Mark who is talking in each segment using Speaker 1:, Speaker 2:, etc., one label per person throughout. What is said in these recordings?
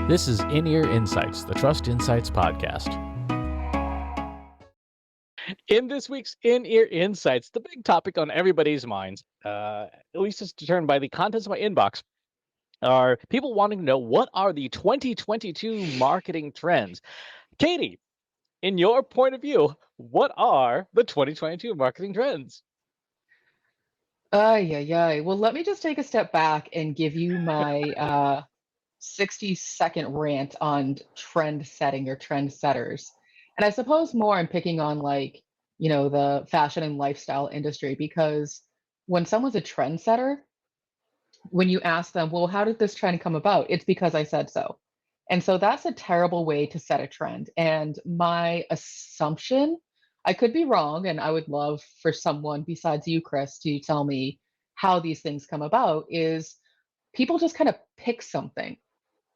Speaker 1: This is In-Ear Insights, the Trust Insights podcast. In this week's In-Ear Insights, the big topic on everybody's minds, at least as determined by the contents of my inbox, are people wanting to know what are the 2022 marketing trends. Katie, in your point of view, what are the 2022 marketing trends?
Speaker 2: Yeah. Well, let me just take a step back and give you my 60-second rant on trend setting or trend setters. And I suppose more I'm picking on the fashion and lifestyle industry because when someone's a trendsetter, when you ask them, well, how did this trend come about? It's because I said so. And so that's a terrible way to set a trend. And my assumption, I could be wrong, and I would love for someone besides you, Chris, to tell me how these things come about, is people just kind of pick something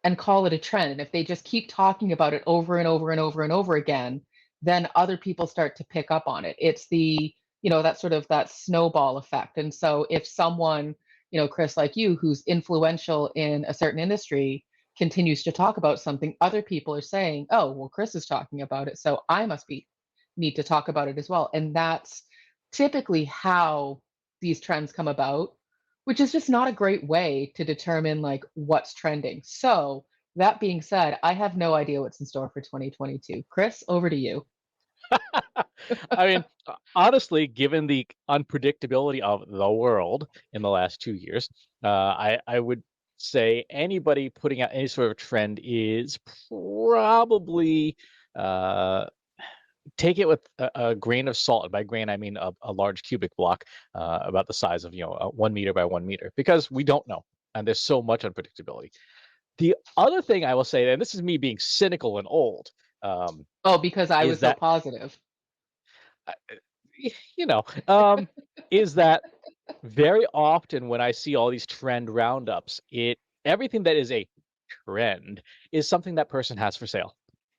Speaker 2: and call it a trend. And if they just keep talking about it over and over and over and over again, then other people start to pick up on it. It's that sort of that snowball effect. And so if someone, Chris, like you, who's influential in a certain industry, continues to talk about something, other people are saying, oh, well, Chris is talking about it, so I must be need to talk about it as well. And that's typically how these trends come about, which is just not a great way to determine like what's trending. So that being said, I have no idea what's in store for 2022. Chris, over to you.
Speaker 1: I mean, honestly, given the unpredictability of the world in the last 2 years, I would say anybody putting out any sort of trend is probably take it with a grain of salt. And by grain, I mean a large cubic block about the size of 1 meter by 1 meter, because we don't know, and there's so much unpredictability. The other thing I will say, and this is me being cynical and old,
Speaker 2: Oh, because I
Speaker 1: is
Speaker 2: was so
Speaker 1: that
Speaker 2: positive.
Speaker 1: uh, you know, is that very often when I see all these trend roundups, everything that is a trend is something that person has for sale,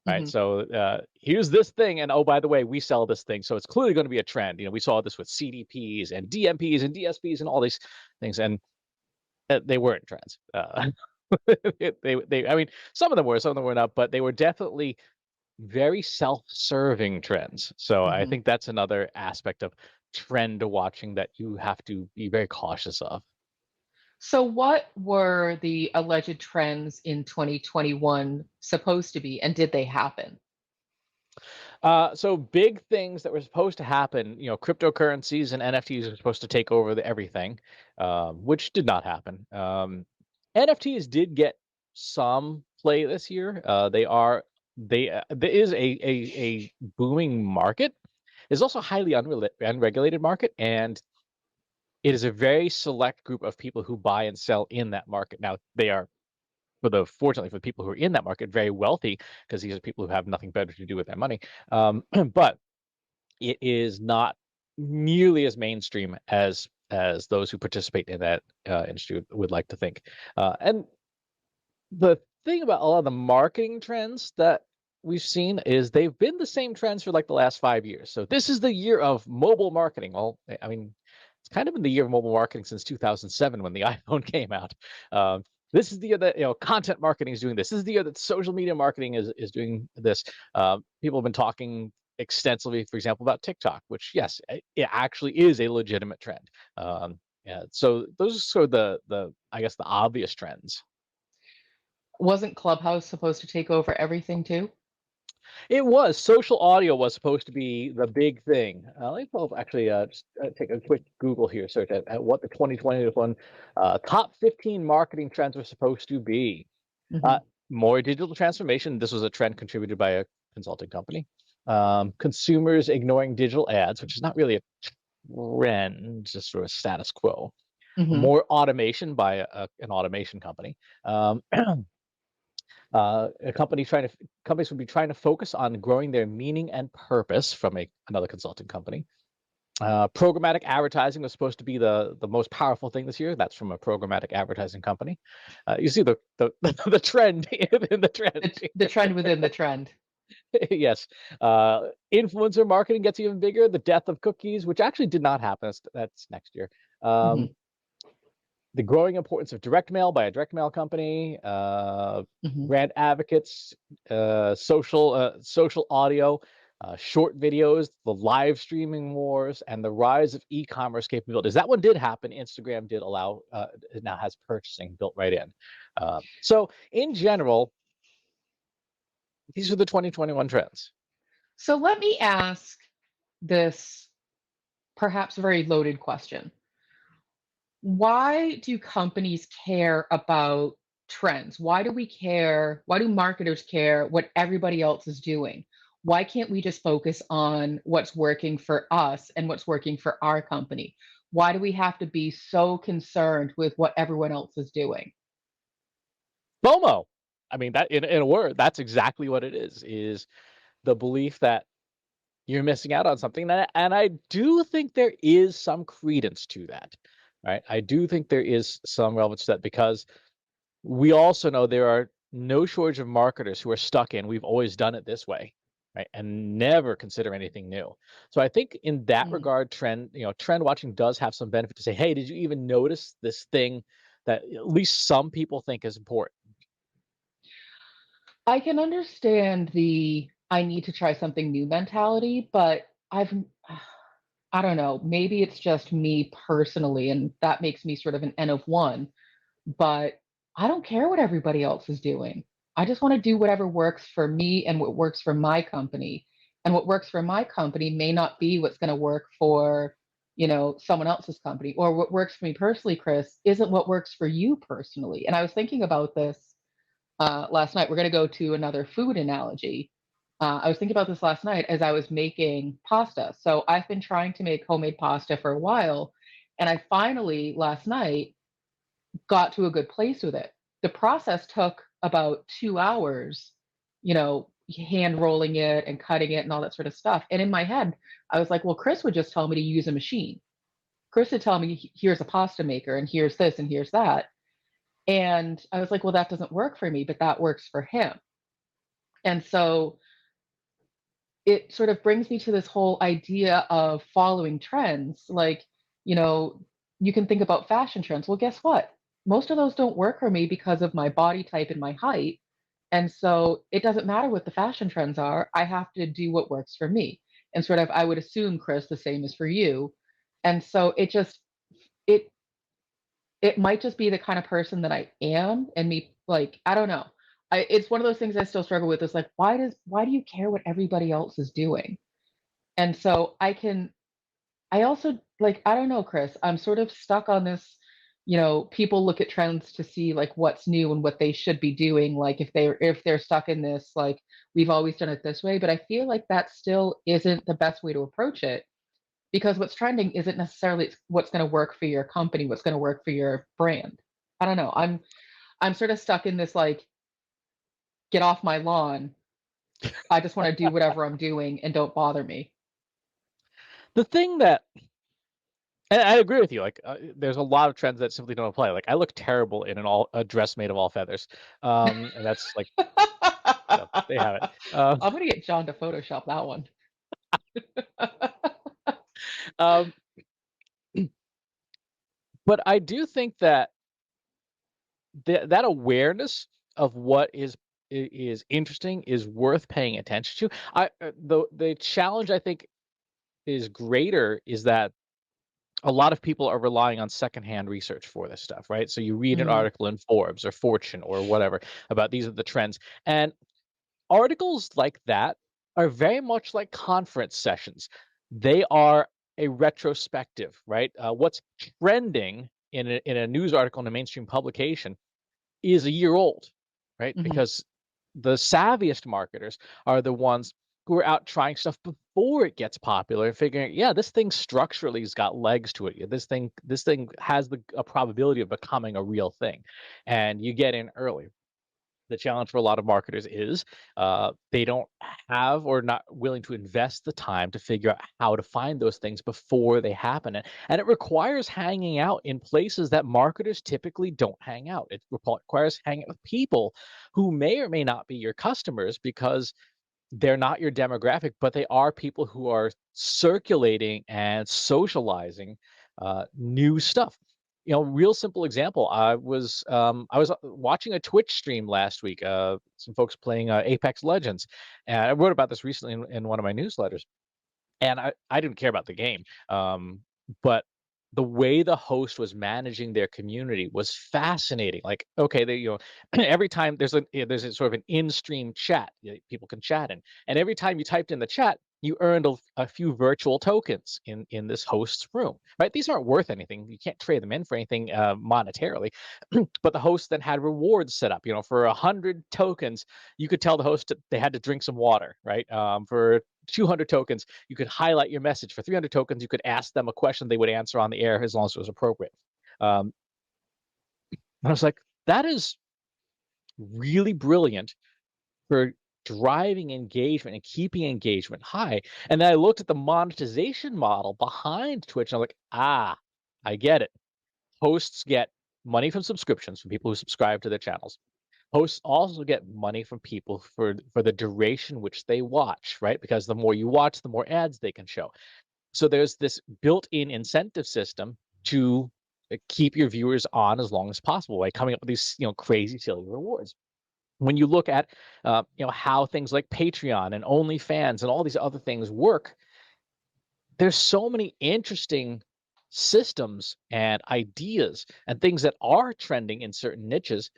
Speaker 1: right?
Speaker 2: Hmm.
Speaker 1: So here's this thing, and oh, by the way, we sell this thing, so it's clearly going to be a trend. We saw this with CDPs and DMPs and DSPs and all these things, and they weren't trends. I mean, some of them were, some of them were not, but they were definitely very self-serving trends. So I
Speaker 2: Hmm.
Speaker 1: think that's another aspect of trend watching that you have to be very cautious of.
Speaker 2: So, what were the alleged trends in 2021 supposed to be, and did they happen?
Speaker 1: So big things that were supposed to happen, cryptocurrencies and NFTs are supposed to take over everything, which did not happen. NFTs did get some play this year. There is a booming market. There's also a highly unregulated market, and it is a very select group of people who buy and sell in that market. Now, they are, fortunately for the people who are in that market, very wealthy, because these are people who have nothing better to do with their money. But it is not nearly as mainstream as those who participate in that industry would like to think. And the thing about a lot of the marketing trends that we've seen is they've been the same trends for like the last 5 years. So this is the year of mobile marketing. Well, I mean, it's kind of been the year of mobile marketing since 2007 when the iPhone came out. This is the year that content marketing is doing this. This is the year that social media marketing is doing this. People have been talking extensively, for example, about TikTok, which yes, it actually is a legitimate trend. Yeah, so those are sort of the I guess the obvious trends.
Speaker 2: Wasn't Clubhouse supposed to take over everything too?
Speaker 1: It was. Social audio was supposed to be the big thing. Let me pull up, actually, just take a quick Google here, search at what the 2021 top 15 marketing trends were supposed to be.
Speaker 2: Hmm.
Speaker 1: Uh, More digital transformation. This was a trend contributed by a consulting company. Consumers ignoring digital ads, which is not really a trend, just sort of status quo.
Speaker 2: Hmm.
Speaker 1: More automation by an automation company. Um, companies would be trying to focus on growing their meaning and purpose from another consulting company. Programmatic advertising was supposed to be the most powerful thing this year. That's from a programmatic advertising company. You see the trend in the trend.
Speaker 2: The trend within the trend.
Speaker 1: Yes. Influencer marketing gets even bigger. The death of cookies, which actually did not happen. That's next year.
Speaker 2: Hmm.
Speaker 1: Um, the growing importance of direct mail by a direct mail company,
Speaker 2: Mhm.
Speaker 1: brand advocates, social audio, short videos, the live streaming wars, and the rise of e-commerce capabilities. That one did happen. Instagram did allow, it now has purchasing built right in. So in general, these are the 2021 trends.
Speaker 2: So let me ask this perhaps very loaded question. Why do companies care about trends? Why do we care? Why do marketers care what everybody else is doing? Why can't we just focus on what's working for us and what's working for our company? Why do we have to be so concerned with what everyone else is doing?
Speaker 1: FOMO. I mean, that in a word, that's exactly what it is the belief that you're missing out on something, and I do think there is some credence to that, right? I do think there is some relevance to that because we also know there are no shortage of marketers who are stuck in, "We've always done it this way," right? And never consider anything new. So I think in that
Speaker 2: Mm.
Speaker 1: regard, trend watching does have some benefit to say, "Hey, did you even notice this thing that at least some people think is important?"
Speaker 2: I can understand the I need to try something new mentality, but I don't know, maybe it's just me personally, and that makes me sort of an N of one, but I don't care what everybody else is doing. I just want to do whatever works for me and what works for my company. And what works for my company may not be what's going to work for, someone else's company, or what works for me personally, Chris, isn't what works for you personally. And I was thinking about this last night. We're going to go to another food analogy. I was thinking about this last night as I was making pasta. So I've been trying to make homemade pasta for a while. And I finally, last night, got to a good place with it. The process took about 2 hours, hand rolling it and cutting it and all that sort of stuff. And in my head, I was like, well, Chris would just tell me to use a machine. Chris would tell me, here's a pasta maker and here's this and here's that. And I was like, well, that doesn't work for me, but that works for him. And so it sort of brings me to this whole idea of following trends. Like, you know, you can think about fashion trends. Well, guess what? Most of those don't work for me because of my body type and my height. And so it doesn't matter what the fashion trends are. I have to do what works for me. And sort of, I would assume, Chris, the same is for you. And so it it might just be the kind of person that I am, and me, like, I don't know. It's one of those things I still struggle with. Is like, why do you care what everybody else is doing? And so I also, like, I don't know, Chris, I'm sort of stuck on this. People look at trends to see like what's new and what they should be doing. Like if they're stuck in this, like we've always done it this way. But I feel like that still isn't the best way to approach it because what's trending isn't necessarily what's going to work for your company, what's going to work for your brand. I don't know. I'm sort of stuck in this like get off my lawn. I just want to do whatever I'm doing and don't bother me.
Speaker 1: The thing that And I agree with you, like, there's a lot of trends that simply don't apply, like, I look terrible in a dress made of all feathers, and that's, like, they have it.
Speaker 2: I'm gonna get John to Photoshop that one.
Speaker 1: Um, but I do think that that awareness of what is interesting is worth paying attention to. The challenge I think is greater is that a lot of people are relying on secondhand research for this stuff, right? So you read an
Speaker 2: Mm,
Speaker 1: article in Forbes or Fortune or whatever about these are the trends, and articles like that are very much like conference sessions. They are a retrospective, right? What's trending in a news article in a mainstream publication is a year old, right?
Speaker 2: mhm,
Speaker 1: Because the savviest marketers are the ones who are out trying stuff before it gets popular and figuring, yeah, this thing structurally has got legs to it. This thing has a probability of becoming a real thing, and you get in early. The challenge for a lot of marketers is they don't have or not willing to invest the time to figure out how to find those things before they happen. And it requires hanging out in places that marketers typically don't hang out. It requires hanging out with people who may or may not be your customers because they're not your demographic, but they are people who are circulating and socializing new stuff. Real simple example. I was watching a Twitch stream last week. Some folks playing Apex Legends, and I wrote about this recently in one of my newsletters. And I didn't care about the game, but the way the host was managing their community was fascinating. Like, okay, every time there's a sort of an in-stream chat, people can chat in, and every time you typed in the chat, you earned a few virtual tokens in this host's room, right? These aren't worth anything. You can't trade them in for anything monetarily, but the host then had rewards set up. For 100 tokens, you could tell the host they had to drink some water, right? For 200 tokens, you could highlight your message. For 300 tokens, you could ask them a question they would answer on the air as long as it was appropriate. Um, and I was like, that is really brilliant for driving engagement and keeping engagement high. And then I looked at the monetization model behind Twitch, and I'm like, I get it. Hosts get money from subscriptions from people who subscribe to their channels. Hosts also get money from people for the duration which they watch, right? Because the more you watch, the more ads they can show. So there's this built-in incentive system to keep your viewers on as long as possible by coming up with these crazy silly rewards. When you look at how things like Patreon and OnlyFans and all these other things work, there's so many interesting systems and ideas and things that are trending in certain niches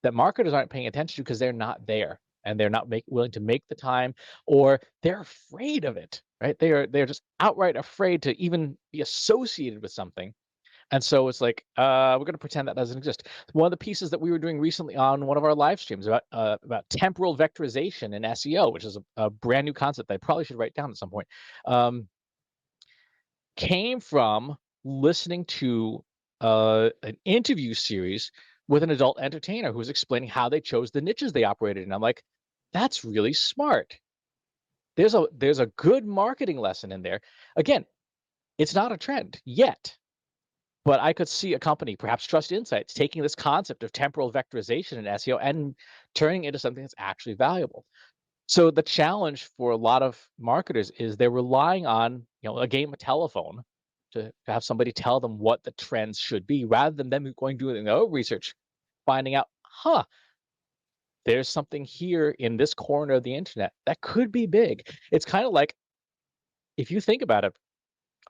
Speaker 1: that marketers aren't paying attention to because they're not there and they're not willing to make the time, or they're afraid of it, right? They're just outright afraid to even be associated with something. And so it's like, we're going to pretend that doesn't exist. One of the pieces that we were doing recently on one of our live streams about temporal vectorization in SEO, which is a brand new concept that I probably should write down at some point, um, came from listening to an interview series with an adult entertainer who was explaining how they chose the niches they operated in. I'm like, that's really smart. There's a good marketing lesson in there. Again, it's not a trend yet, but I could see a company, perhaps Trust Insights, taking this concept of temporal vectorization in SEO and turning it into something that's actually valuable. So the challenge for a lot of marketers is they're relying on, a game of telephone to have somebody tell them what the trends should be, rather than them going doing their own research, finding out, there's something here in this corner of the internet that could be big. It's kind of like, if you think about it,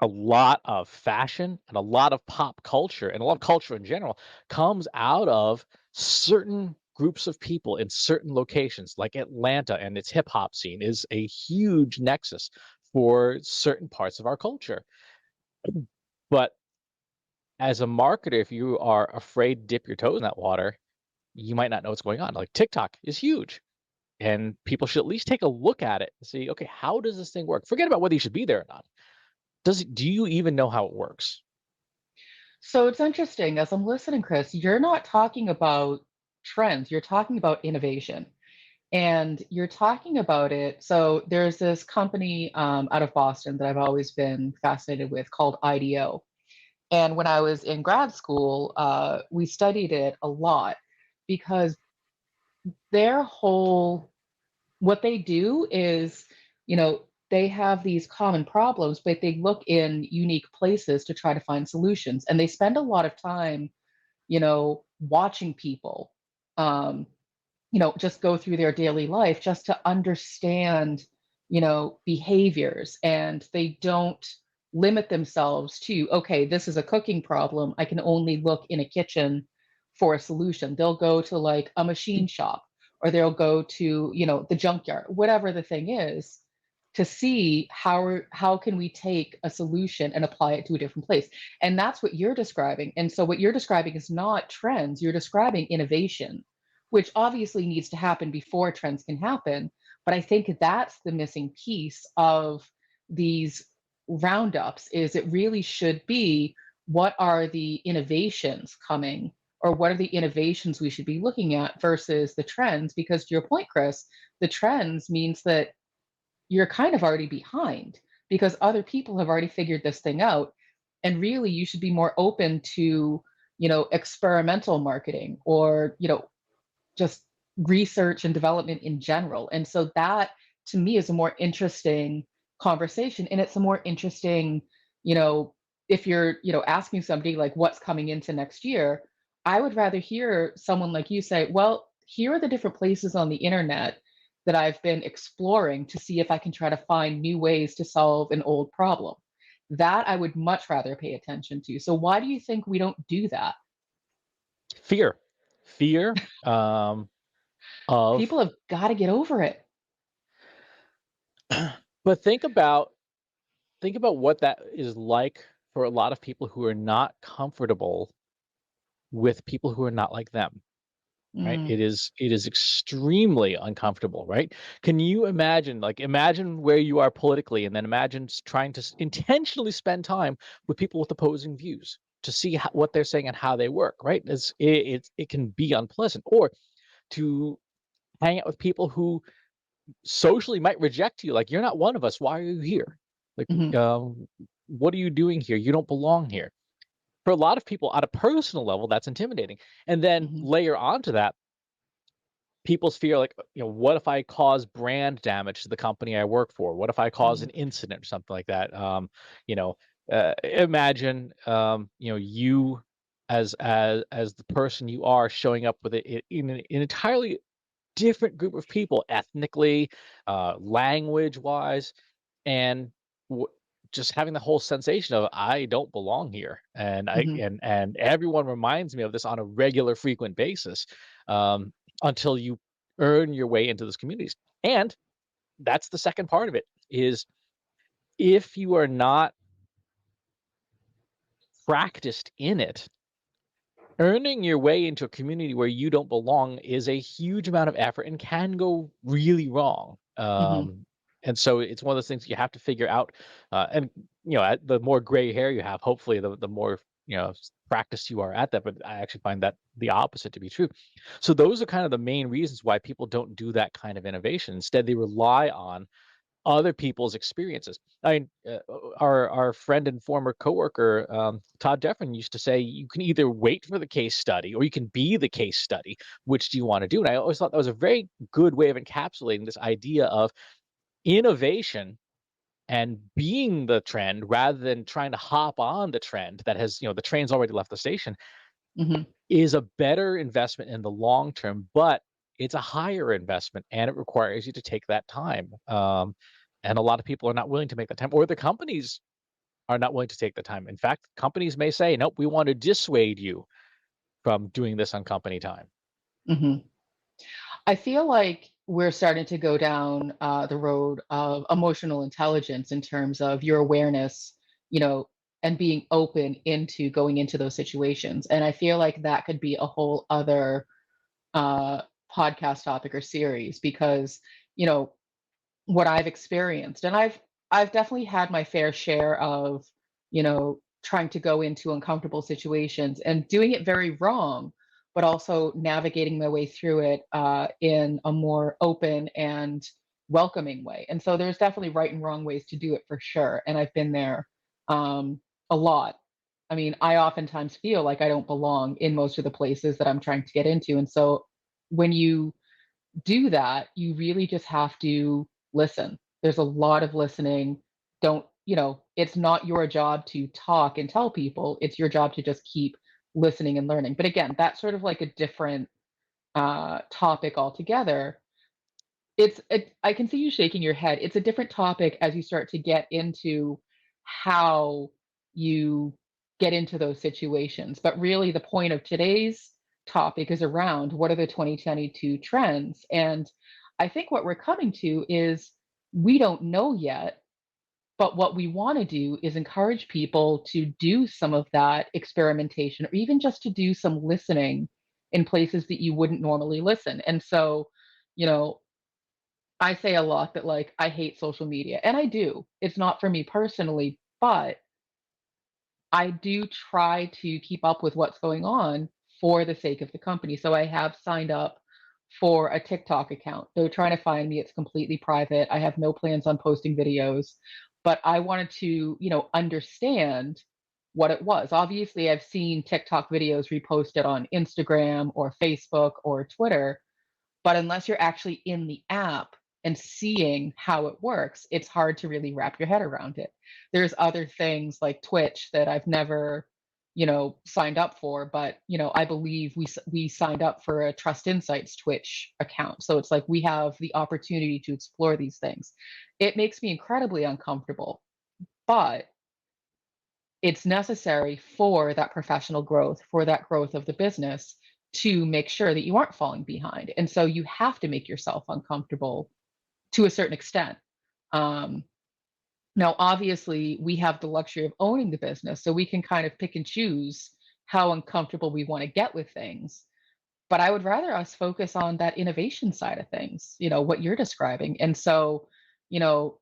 Speaker 1: a lot of fashion and a lot of pop culture and a lot of culture in general comes out of certain groups of people in certain locations, like Atlanta and its hip hop scene is a huge nexus for certain parts of our culture. But as a marketer, if you are afraid to dip your toes in that water, you might not know what's going on. Like TikTok is huge, and people should at least take a look at it and see, okay, how does this thing work? Forget about whether you should be there or not. Do you even know how it works?
Speaker 2: So it's interesting as I'm listening, Chris, you're not talking about trends, you're talking about innovation. And you're talking about it. So there's this company out of Boston that I've always been fascinated with called IDEO. And when I was in grad school, we studied it a lot because their whole what they do is, they have these common problems, but they look in unique places to try to find solutions. And they spend a lot of time, watching people, um, just go through their daily life just to understand, behaviors. And they don't limit themselves to, okay, this is a cooking problem. I can only look in a kitchen for a solution. They'll go to like a machine shop or they'll go to, the junkyard, whatever the thing is, to see how can we take a solution and apply it to a different place. And that's what you're describing. And so what you're describing is not trends, you're describing innovation, which obviously needs to happen before trends can happen. But I think that's the missing piece of these roundups is it really should be what are the innovations coming or what are the innovations we should be looking at versus the trends, because to your point, Chris, the trends means that you're kind of already behind because other people have already figured this thing out, and really you should be more open to experimental marketing or just research and development in general. And so that to me is a more interesting conversation, and it's a more interesting, you know, if you're, asking somebody like what's coming into next year, I would rather hear someone like you say, "Well, here are the different places on the internet that I've been exploring to see if I can try to find new ways to solve an old problem." That I would much rather pay attention to. So why do you think we don't do that?
Speaker 1: Fear. Fear, of
Speaker 2: People have got to get over it.
Speaker 1: but think about what that is like for a lot of people who are not comfortable with people who are not like them, right?
Speaker 2: Mm,
Speaker 1: It is extremely uncomfortable, right? Can you imagine, like, imagine where you are politically, and then imagine trying to intentionally spend time with people with opposing views to see what they're saying and how they work, right? It can be unpleasant, or to hang out with people who socially might reject you, like, "You're not one of us, why are you here? Like,
Speaker 2: mhm,
Speaker 1: what are you doing here? You don't belong here." For a lot of people, at a personal level, that's intimidating, and then
Speaker 2: mhm,
Speaker 1: layer onto that people's fear, like, what if I cause brand damage to the company I work for? What if I cause
Speaker 2: mhm,
Speaker 1: an incident or something like that? You know, imagine, you as the person you are showing up with it in an entirely different group of people, ethnically, language-wise, and w just having the whole sensation of, "I don't belong here," and I
Speaker 2: mhm,
Speaker 1: and everyone reminds me of this on a regular, frequent basis, until you earn your way into those communities, and that's the second part of it, is if you are not practiced in it, earning your way into a community where you don't belong is a huge amount of effort and can go really wrong.
Speaker 2: mhm,
Speaker 1: And so it's one of those things you have to figure out. And the more gray hair you have, hopefully, the more practiced you are at that. But I actually find that the opposite to be true. So those are kind of the main reasons why people don't do that kind of innovation. Instead, they rely on other people's experiences. I mean, our friend and former coworker, Todd Jeffrin, used to say, "You can either wait for the case study or you can be the case study. Which do you want to do?" And I always thought that was a very good way of encapsulating this idea of innovation and being the trend rather than trying to hop on the trend that has, the train's already left the station,
Speaker 2: mhm,
Speaker 1: is a better investment in the long term, but it's a higher investment and it requires you to take that time. And a lot of people are not willing to make that time, or the companies are not willing to take the time. In fact, companies may say, "Nope, we want to dissuade you from doing this on company time."
Speaker 2: mhm. I feel like we're starting to go down the road of emotional intelligence in terms of your awareness, you know, and being open into going into those situations. And I feel like that could be a whole other uh, podcast topic or series because, you know, what I've experienced. And I've definitely had my fair share of, trying to go into uncomfortable situations and doing it very wrong, but also navigating my way through it in a more open and welcoming way. And so there's definitely right and wrong ways to do it for sure. And I've been there a lot. I mean, I oftentimes feel like I don't belong in most of the places that I'm trying to get into. And so when you do that, you really just have to listen. There's a lot of listening. Don't, it's not your job to talk and tell people. It's your job to just keep listening and learning. But again, that's sort of like a different topic altogether. I can see you shaking your head. It's a different topic as you start to get into how you get into those situations. But really, the point of today's topic is around what are the 2022 trends. And I think what we're coming to is we don't know yet, but what we want to do is encourage people to do some of that experimentation or even just to do some listening in places that you wouldn't normally listen. And so, you know, I say a lot that, like, I hate social media, and I do. It's not for me personally, but I do try to keep up with what's going on for the sake of the company. So I have signed up for a TikTok account. They're trying to find me. It's completely private. I have no plans on posting videos, but I wanted to, understand what it was. Obviously, I've seen TikTok videos reposted on Instagram or Facebook or Twitter, but unless you're actually in the app and seeing how it works, it's hard to really wrap your head around it. There's other things like Twitch that I've never, signed up for, but I believe we signed up for a Trust Insights Twitch account. So it's like we have the opportunity to explore these things. It makes me incredibly uncomfortable, but it's necessary for that professional growth, for that growth of the business to make sure that you aren't falling behind. And so you have to make yourself uncomfortable to a certain extent. Um, Now, obviously, we have the luxury of owning the business, so we can kind of pick and choose how uncomfortable we want to get with things. But I would rather us focus on that innovation side of things, what you're describing. And so,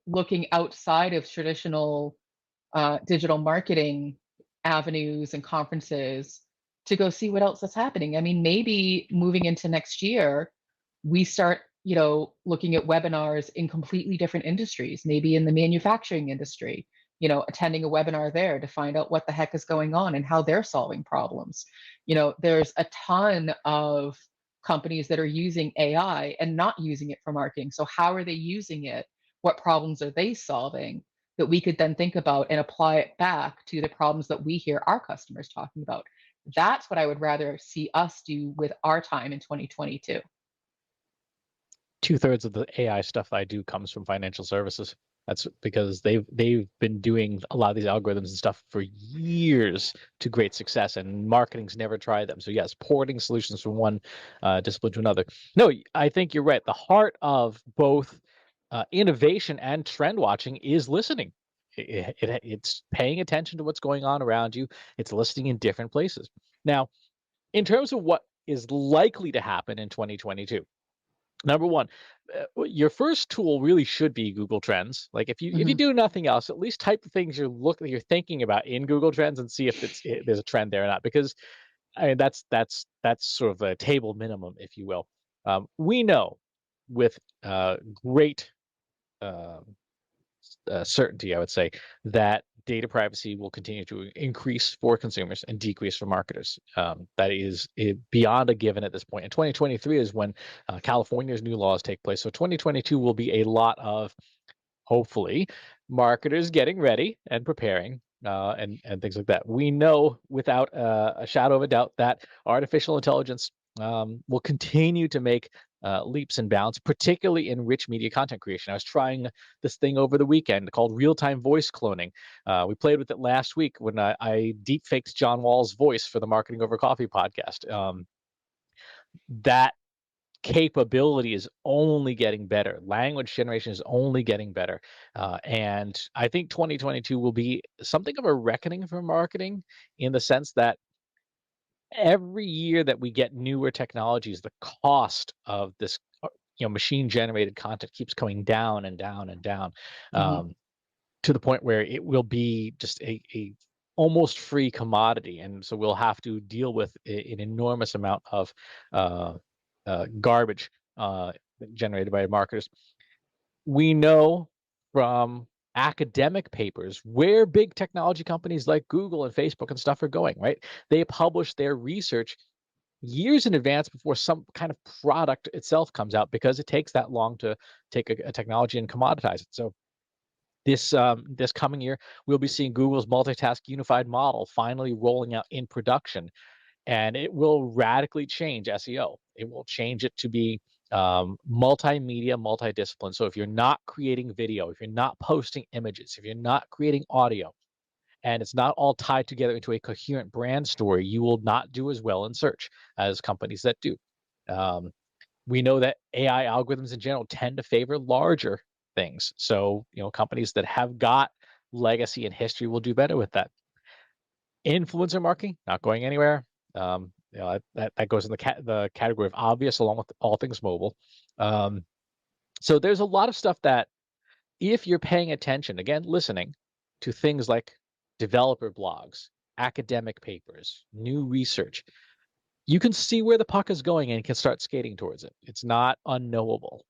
Speaker 2: looking outside of traditional digital marketing avenues and conferences to go see what else is happening. I mean, maybe moving into next year, we start, looking at webinars in completely different industries, maybe in the manufacturing industry, attending a webinar there to find out what the heck is going on and how they're solving problems. There's a ton of companies that are using AI and not using it for marketing. So, how are they using it? What problems are they solving? That we could then think about and apply it back to the problems that we hear our customers talking about. That's what I would rather see us do with our time in 2022.
Speaker 1: Two-thirds of the AI stuff I do comes from financial services. That's because they've been doing a lot of these algorithms and stuff for years to great success, and marketing's never tried them. So yes, porting solutions from one discipline to another. No, I think you're right. The heart of both innovation and trend watching is listening. It's paying attention to what's going on around you. It's listening in different places. Now, in terms of what is likely to happen in 2022. Number one, your first tool really should be Google Trends. Like if you
Speaker 2: Mhm.
Speaker 1: do nothing else, at least type the things you're thinking about in Google Trends and see if there's a trend there or not. Because I mean that's sort of a table minimum, if you will. We know with great um, certainty, I would say, that data privacy will continue to increase for consumers and decrease for marketers. That is beyond a given at this point. And 2023 is when California's new laws take place. So 2022 will be a lot of, hopefully, marketers getting ready and preparing, and things like that. We know without a shadow of a doubt that artificial intelligence will continue to make leaps and bounds, particularly in rich media content creation. I was trying this thing over the weekend called real-time voice cloning. We played with it last week when I deep faked John Wall's voice for the Marketing Over Coffee podcast. That capability is only getting better. Language generation is only getting better. And I think 2022 will be something of a reckoning for marketing, in the sense that every year that we get newer technologies, the cost of this machine generated content keeps going down and down and down,
Speaker 2: Mhm.
Speaker 1: um, to the point where it will be just a almost free commodity. And so we'll have to deal with an enormous amount of uh, garbage uh, generated by marketers. We know from academic papers where big technology companies like Google and Facebook and stuff are going, right? They publish their research years in advance before some kind of product itself comes out, because it takes that long to take a technology and commoditize it. So this coming year, we'll be seeing Google's multitask unified model finally rolling out in production, and it will radically change SEO. It will change it to be multimedia, multidiscipline. So if you're not creating video, if you're not posting images, if you're not creating audio, and it's not all tied together into a coherent brand story, you will not do as well in search as companies that do. Um, we know that AI algorithms in general tend to favor larger things. So, companies that have got legacy and history will do better with that. Influencer marketing, not going anywhere. That goes in the category of obvious, along with all things mobile. Um, so there's a lot of stuff that, if you're paying attention, again, listening to things like developer blogs, academic papers, new research, you can see where the puck is going and can start skating towards it. It's not unknowable.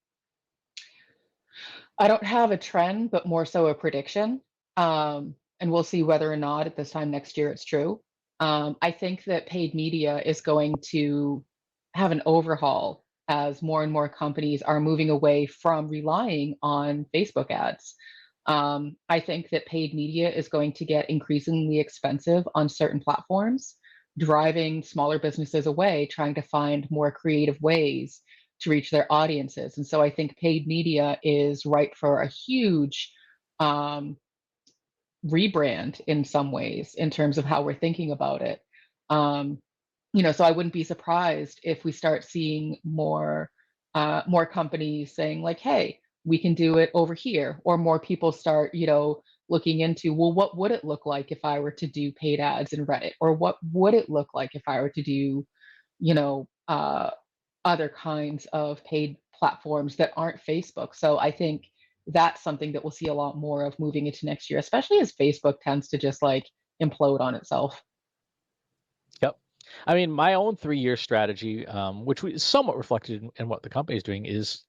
Speaker 2: I don't have a trend, but more so a prediction. And we'll see whether or not at this time next year it's true. I think that paid media is going to have an overhaul as more and more companies are moving away from relying on Facebook ads. I think that paid media is going to get increasingly expensive on certain platforms, driving smaller businesses away, trying to find more creative ways to reach their audiences. And so I think paid media is ripe for a huge um, rebrand in some ways in terms of how we're thinking about it. Um, so I wouldn't be surprised if we start seeing more companies saying like, "Hey, we can do it over here," or more people start, looking into, well, what would it look like if I were to do paid ads in Reddit, or what would it look like if I were to do, you know, uh, other kinds of paid platforms that aren't Facebook. So I think that's something that we'll see a lot more of moving into next year, especially as Facebook tends to just like implode on itself.
Speaker 1: Yep. I mean, my own 3-year strategy, which is somewhat reflected in what the company is doing, is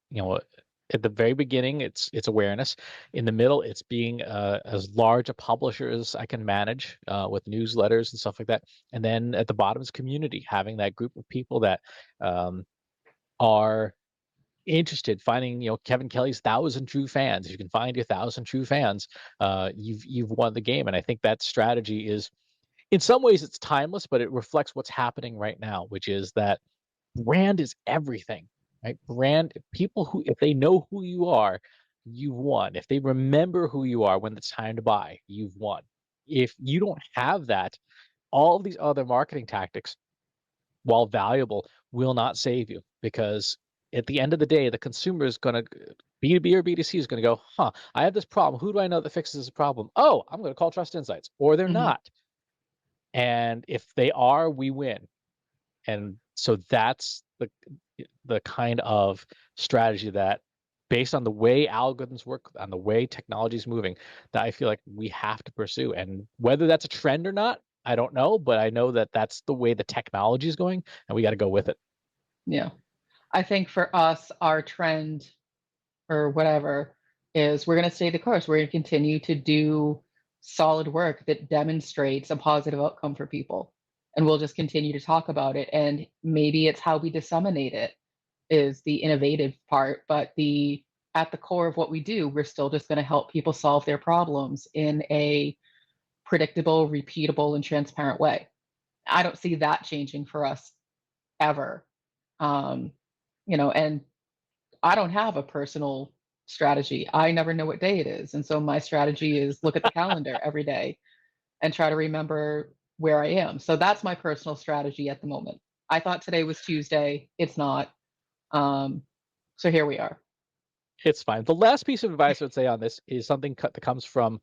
Speaker 1: at the very beginning, it's awareness. In the middle, it's being as large a publisher as I can manage with newsletters and stuff like that. And then at the bottom is community, having that group of people that um, are interested, finding Kevin Kelly's 1,000 true fans. If you can find your 1,000 true fans, you've won the game. And I think that strategy is in some ways it's timeless, but it reflects what's happening right now, which is that brand is everything, right? Brand people who if they know who you are, you've won. If they remember who you are when it's time to buy, you've won. If you don't have that, all of these other marketing tactics, while valuable, will not save you because at the end of the day, the consumer is going to B2B or B2C is going to go, huh, I have this problem. Who do I know that fixes this problem? Oh, I'm going to call Trust Insights, or they're
Speaker 2: Hmm.
Speaker 1: not. And if they are, we win. And so that's the kind of strategy that based on the way algorithms work, on the way technology is moving, that I feel like we have to pursue. And whether that's a trend or not, I don't know, but I know that that's the way the technology is going, and we got to go with it.
Speaker 2: Yeah. I think for us, our trend or whatever is we're going to stay the course. We're going to continue to do solid work that demonstrates a positive outcome for people. And we'll just continue to talk about it. And maybe it's how we disseminate it is the innovative part, but the at the core of what we do, we're still just going to help people solve their problems in a predictable, repeatable, and transparent way. I don't see that changing for us ever. Um, and I don't have a personal strategy. I never know what day it is. And so my strategy is look at the calendar every day and try to remember where I am. So that's my personal strategy at the moment. I thought today was Tuesday. It's not. Um, so here we are.
Speaker 1: It's fine. The last piece of advice I would say on this is something that comes from,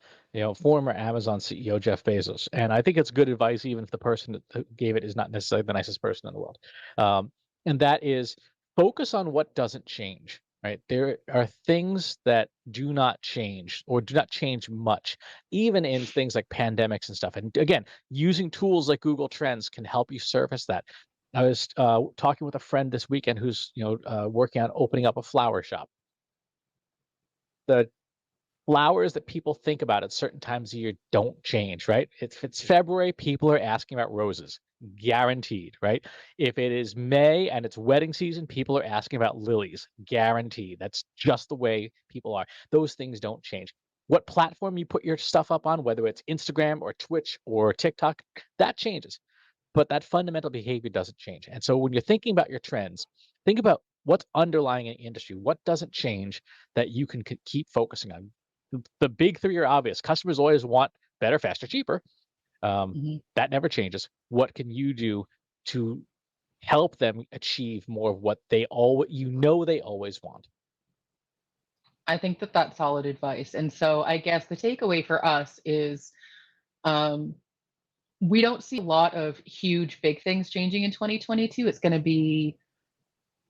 Speaker 1: former Amazon CEO Jeff Bezos, and I think it's good advice, even if the person that gave it is not necessarily the nicest person in the world. And that is focus on what doesn't change. Right? There are things that do not change or do not change much, even in things like pandemics and stuff. And again, using tools like Google Trends can help you surface that. I was talking with a friend this weekend who's working on opening up a flower shop. The flowers that people think about at certain times of year don't change, right? If it's February, people are asking about roses, guaranteed, right? If it is May and it's wedding season, people are asking about lilies, guaranteed. That's just the way people are. Those things don't change. What platform you put your stuff up on, whether it's Instagram or Twitch or TikTok, that changes, but that fundamental behavior doesn't change. And so when you're thinking about your trends, think about what's underlying an industry. What doesn't change that you can keep focusing on? The big three are obvious. Customers always want better, faster, cheaper.
Speaker 2: Mhm.
Speaker 1: That never changes. What can you do to help them achieve more of what they always want?
Speaker 2: I think that that's solid advice. And so I guess the takeaway for us is um, we don't see a lot of huge, big things changing in 2022. It's going to be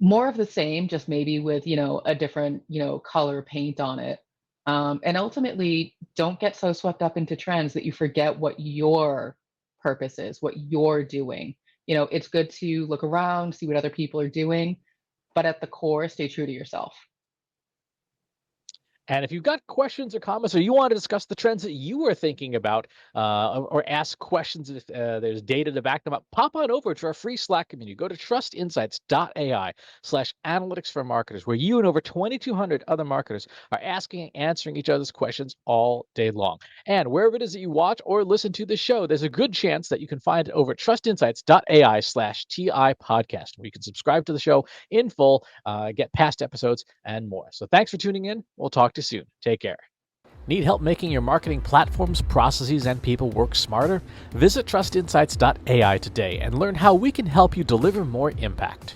Speaker 2: more of the same, just maybe with, a different, color paint on it. And ultimately, don't get so swept up into trends that you forget what your purpose is, what you're doing. It's good to look around, see what other people are doing, but at the core, stay true to yourself.
Speaker 1: And if you've got questions or comments, or you want to discuss the trends that you are thinking about, or ask questions if there's data to back them up, pop on over to our free Slack community. Go to trustinsights.ai/analytics for marketers, where you and over 2,200 other marketers are asking and answering each other's questions all day long. And wherever it is that you watch or listen to the show, there's a good chance that you can find it over at trustinsights.ai/TI podcast, where you can subscribe to the show in full, get past episodes, and more. So thanks for tuning in. We'll talk to you soon. Take care. Need help making your marketing platforms, processes, and people work smarter? Visit trustinsights.ai today and learn how we can help you deliver more impact.